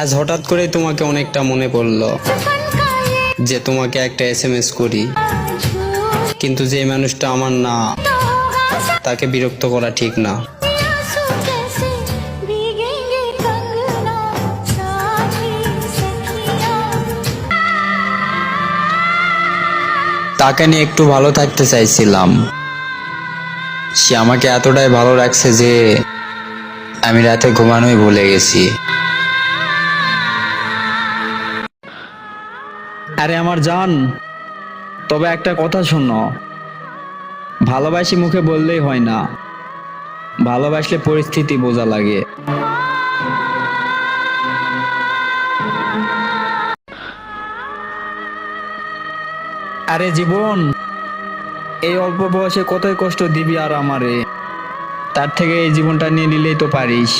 আজ হঠাৎ করে তোমাকে অনেকটা মনে পড়লো যে তোমাকে একটা এসএমএস করি, কিন্তু যে মানুষটা আমার না তাকে বিরক্ত করা ঠিক না। তাকে নিয়ে একটু ভালো থাকতে চাইছিলাম। সে আমাকে এতটাই ভালো লাগছে যে আমি রাতে ঘুমানোই ভুলে গেছি। আরে আমার জান, তবে একটা কথা শোনো, ভালোবাসি মুখে বললেই হয় না, ভালোবাসলে পরিস্থিতি বোঝা লাগে। আরে জীবন, এই অল্প বয়সে কতই কষ্ট দিবি আর আমারে, তার থেকে এই জীবনটা নিয়ে নিলেই তো পারিস।